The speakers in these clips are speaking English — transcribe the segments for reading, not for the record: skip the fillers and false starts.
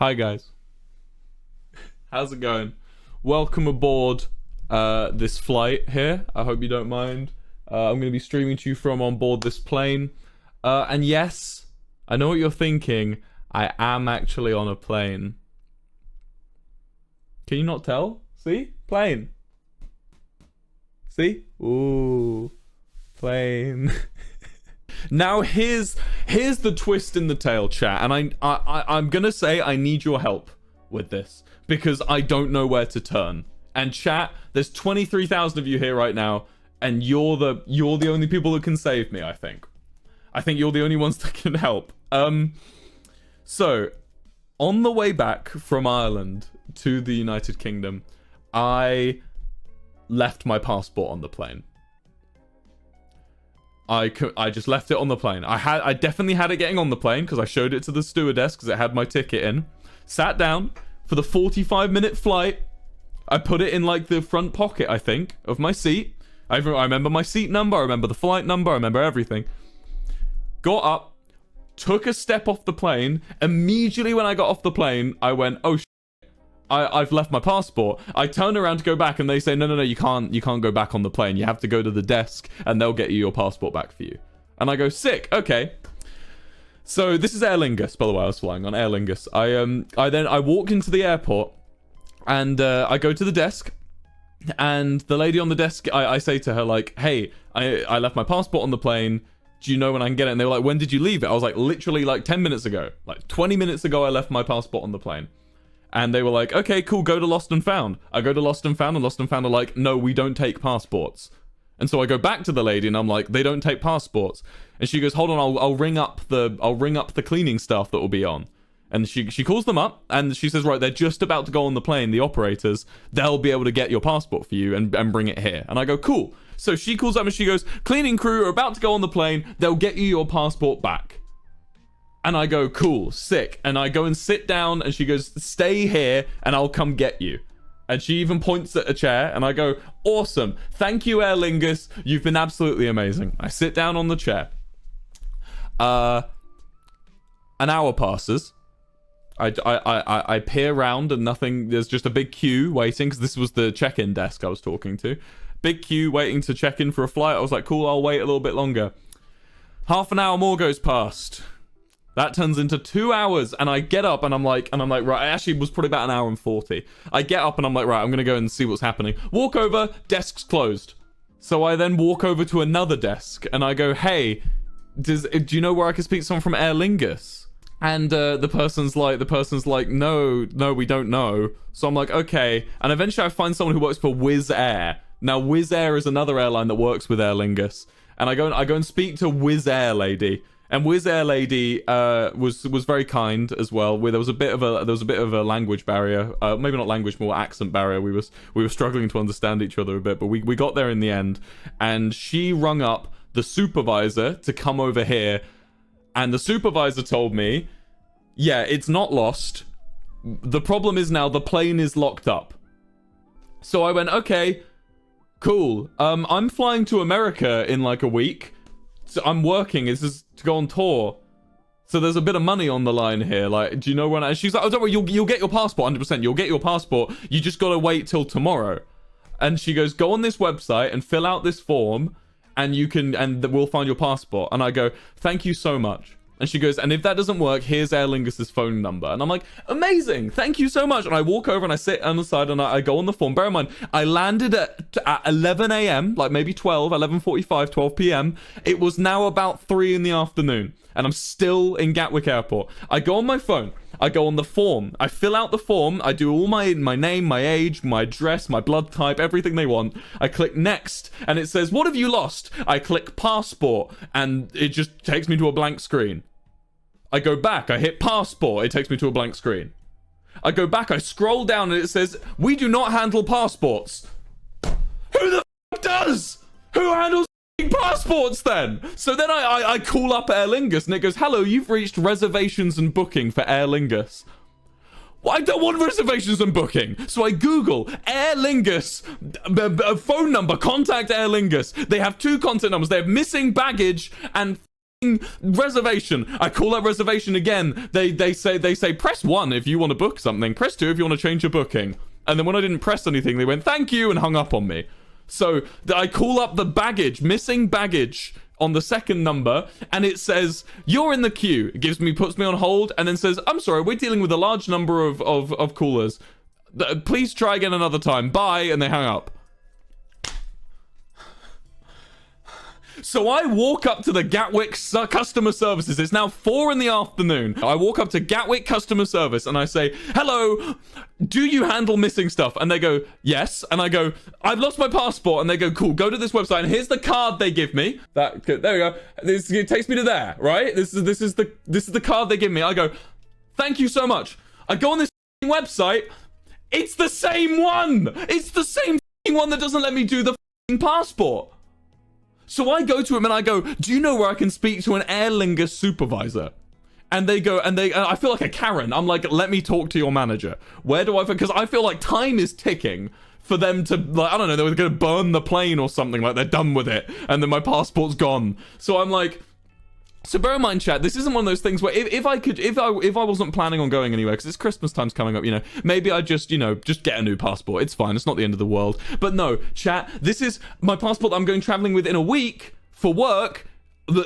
Hi guys, how's it going? Welcome aboard this flight here. I hope you don't mind. I'm going to be streaming to you from on board this plane. And yes, I know what you're thinking. I am actually on a plane. Can you not tell? See? Plane. See? Ooh. Plane. Now here's the twist in the tale, chat, and I'm gonna say I need your help with this because I don't know where to turn. And chat, there's 23,000 of you here right now, and you're the only people that can save me. I think you're the only ones that can help. So on the way back from Ireland to the United Kingdom, I left my passport on the plane. I just left it on the plane. I definitely had it getting on the plane because I showed it to the stewardess because it had my ticket in. Sat down for the 45-minute flight. I put it in like the front pocket, I think, of my seat. I remember my seat number. I remember the flight number. I remember everything. Got up, took a step off the plane. Immediately when I got off the plane, I went, oh shit, I've left my passport. I turn around to go back and they say, no, you can't go back on the plane. You have to go to the desk and they'll get you your passport back for you. And I go, sick, okay. So this is Aer Lingus, by the way. I was flying on Aer Lingus. I walk into the airport and I go to the desk, and the lady on the desk, I say to her like, hey, I left my passport on the plane. Do you know when I can get it? And they were like, when did you leave it? I was like, literally like 10 minutes ago, like 20 minutes ago, I left my passport on the plane. And they were like, okay, cool, go to Lost and Found. I go to Lost and Found, and Lost and Found are like, no, we don't take passports. And so I go back to the lady and I'm like, they don't take passports. And she goes, hold on, I'll ring up the cleaning staff that will be on. And she calls them up and she says, right, they're just about to go on the plane, the operators. They'll be able to get your passport for you and bring it here. And I go, cool. So she calls up and she goes, cleaning crew are about to go on the plane. They'll get you your passport back. And I go, cool, sick. And I go and sit down and she goes, stay here and I'll come get you. And she even points at a chair and I go, awesome. Thank you, Aer Lingus. You've been absolutely amazing. I sit down on the chair. An hour passes. I peer around and nothing. There's just a big queue waiting because this was the check-in desk I was talking to. Big queue waiting to check in for a flight. I was like, cool, I'll wait a little bit longer. Half an hour more goes past. That turns into 2 hours, and I get up and I'm like, right, actually it was probably about an hour and 40. I get up and I'm like, right, I'm gonna go and see what's happening. Walk over, desk's closed. So I then walk over to another desk and I go, hey, do you know where I can speak to someone from Aer Lingus? And the person's like, no, we don't know. So I'm like, okay. And eventually I find someone who works for Wizz Air. Now Wizz Air is another airline that works with Aer Lingus. And I go and speak to Wizz Air lady. And Wizz Air lady was very kind as well. There was a bit of a language barrier, maybe not language, more accent barrier. We were struggling to understand each other a bit, but we got there in the end. And she rung up the supervisor to come over here, and the supervisor told me, yeah, it's not lost. The problem is now the plane is locked up. So I went, okay, cool. I'm flying to America in like a week. So I'm working. This is to go on tour. So there's a bit of money on the line here. Like, do you know when? And she's like, oh, don't worry, you'll get your passport 100%. You'll get your passport. You just gotta wait till tomorrow. And she goes, go on this website and fill out this form, and we'll find your passport. And I go, thank you so much. And she goes, and if that doesn't work, here's Aer Lingus' phone number. And I'm like, amazing, thank you so much. And I walk over and I sit on the side and I go on the form. Bear in mind, I landed at 11 a.m., like maybe 11:45, 12 p.m. It was now about 3 in the afternoon. And I'm still in Gatwick Airport. I go on my phone. I go on the form. I fill out the form. I do all my name, my age, my address, my blood type, everything they want. I click next, and it says, what have you lost? I click passport, and it just takes me to a blank screen. I go back, I hit passport, it takes me to a blank screen. I go back, I scroll down, and it says, we do not handle passports. Who the f*** does? Who handles passports then? So then I call up Aer Lingus, and it goes, hello, you've reached reservations and booking for Aer Lingus. Well, I don't want reservations and booking. So I Google Aer Lingus, phone number, contact Aer Lingus. They have 2 contact numbers. They have missing baggage and reservation. I call that reservation again. They say press 1 if you want to book something, press 2 if you want to change your booking. And then when I didn't press anything, they went thank you and hung up on me. So I call up the baggage, missing baggage, on the second number, and it says you're in the queue. It puts me on hold, and then says, I'm sorry, we're dealing with a large number of callers. Please try again another time. Bye. And they hang up. So I walk up to the Gatwick customer services. It's now 4 in the afternoon. I walk up to Gatwick customer service and I say, hello, do you handle missing stuff? And they go, yes. And I go, I've lost my passport. And they go, cool, go to this website. And here's the card they give me. There we go. It takes me to there, right? This is the card they give me. I go, thank you so much. I go on this website. It's the same one. It's the same one that doesn't let me do the passport. So I go to him and I go, do you know where I can speak to an Aer Lingus supervisor? And they go, I feel like a Karen. I'm like, let me talk to your manager. Where do I, because I feel like time is ticking for them to, like, I don't know, they were going to burn the plane or something, like they're done with it. And then my passport's gone. So I'm like, so bear in mind, chat, this isn't one of those things where if I wasn't planning on going anywhere, because it's Christmas time's coming up, you know, maybe I just get a new passport. It's fine. It's not the end of the world. But no, chat, this is my passport that I'm going traveling with in a week for work,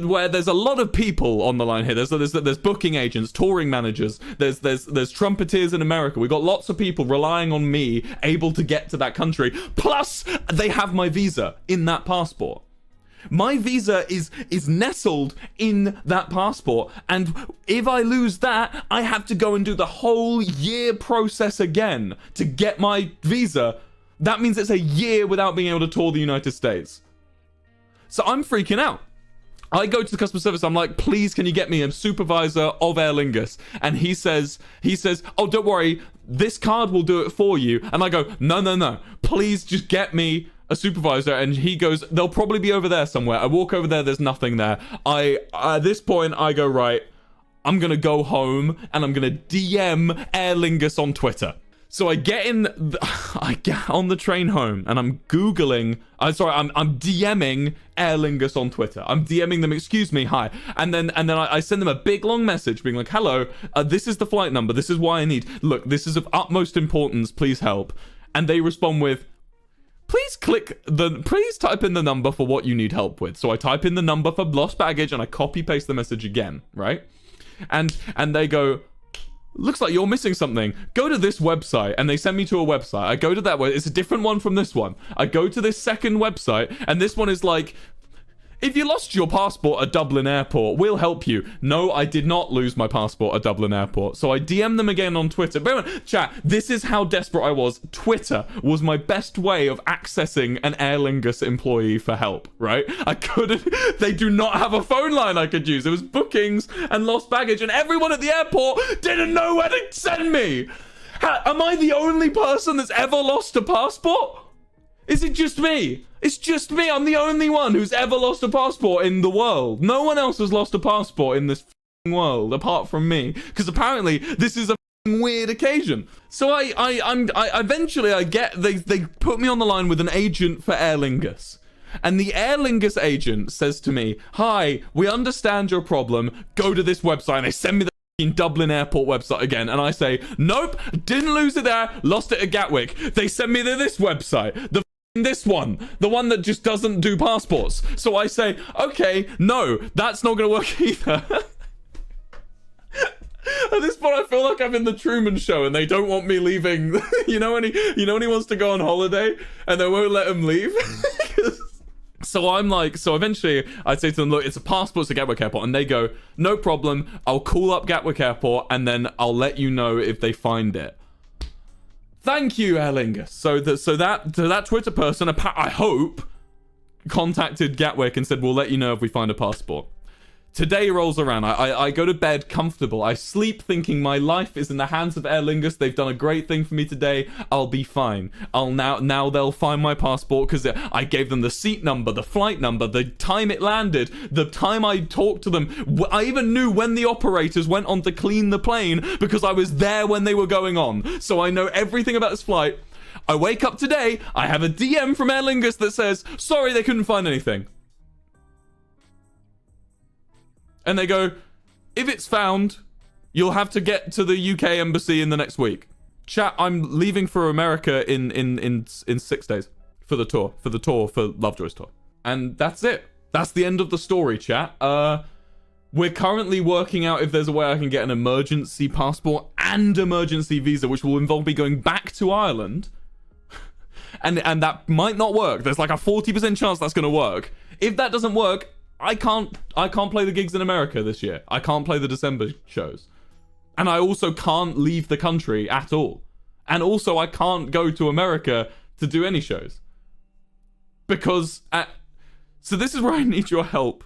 where there's a lot of people on the line here. There's booking agents, touring managers, there's trumpeters in America. We've got lots of people relying on me able to get to that country. Plus, they have my visa in that passport. My visa is nestled in that passport, and if I lose that, I have to go and do the whole year process again to get my visa. That means it's a year without being able to tour the United States. So I'm freaking out. I go to the customer service. I'm like, please, can you get me a supervisor of Aer Lingus? And he says, oh, don't worry, this card will do it for you. And I go, no, please just get me a supervisor. And he goes, they'll probably be over there somewhere. I walk over there, there's nothing there. At this point, I go, right, I'm gonna go home and I'm gonna DM Aer Lingus on Twitter. So I get on the train home and I'm DMing Aer Lingus on Twitter. I'm DMing them, excuse me, hi. And then I send them a big long message being like, hello, this is the flight number. This is why I need, look, this is of utmost importance. Please help. And they respond with, please type in the number for what you need help with. So I type in the number for lost baggage and I copy paste the message again, right? And they go, looks like you're missing something. Go to this website. And they send me to a website. I go to that one. It's a different one from this one. I go to this second website and this one is like, if you lost your passport at Dublin Airport, we'll help you. No, I did not lose my passport at Dublin Airport. So I DM them again on Twitter. But chat, this is how desperate I was. Twitter was my best way of accessing an Aer Lingus employee for help, right? I couldn't, they do not have a phone line I could use. It was bookings and lost baggage, and everyone at the airport didn't know where to send me. Am I the only person that's ever lost a passport? Is it just me? It's just me. I'm the only one who's ever lost a passport in the world. No one else has lost a passport in this world apart from me. Because apparently this is a weird occasion. So I eventually they put me on the line with an agent for Aer Lingus. And the Aer Lingus agent says to me, hi, we understand your problem. Go to this website. And they send me the Dublin Airport website again. And I say, nope, didn't lose it there. Lost it at Gatwick. They send me to this website. This one, the one that just doesn't do passports. So I say, okay, no, that's not gonna work either. At this point, I feel like I'm in the Truman Show and they don't want me leaving. you know when he wants to go on holiday and they won't let him leave. So I'm like, so eventually I say to them, look, it's a passport to Gatwick Airport. And they go, no problem, I'll call up Gatwick Airport and then I'll let you know if they find it. Thank you, Aer Lingus. So that Twitter person, I hope, contacted Gatwick and said, we'll let you know if we find a passport. Today rolls around. I go to bed comfortable. I sleep thinking my life is in the hands of Aer Lingus. They've done a great thing for me today. I'll be fine. Now they'll find my passport because I gave them the seat number, the flight number, the time it landed, the time I talked to them. I even knew when the operators went on to clean the plane because I was there when they were going on. So I know everything about this flight. I wake up today. I have a DM from Aer Lingus that says, sorry, they couldn't find anything. And they go, if it's found, you'll have to get to the UK embassy in the next week. Chat, I'm leaving for America in 6 days for the tour for Lovejoy's tour. And that's it. That's the end of the story, chat. We're currently working out if there's a way I can get an emergency passport and emergency visa, which will involve me going back to Ireland. and that might not work. There's like a 40% chance that's going to work. If that doesn't work, I can't play the gigs in America this year. I can't play the December shows. And I also can't leave the country at all. And also I can't go to America to do any shows. Because so this is where I need your help.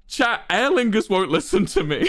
Chat, Aer Lingus won't listen to me.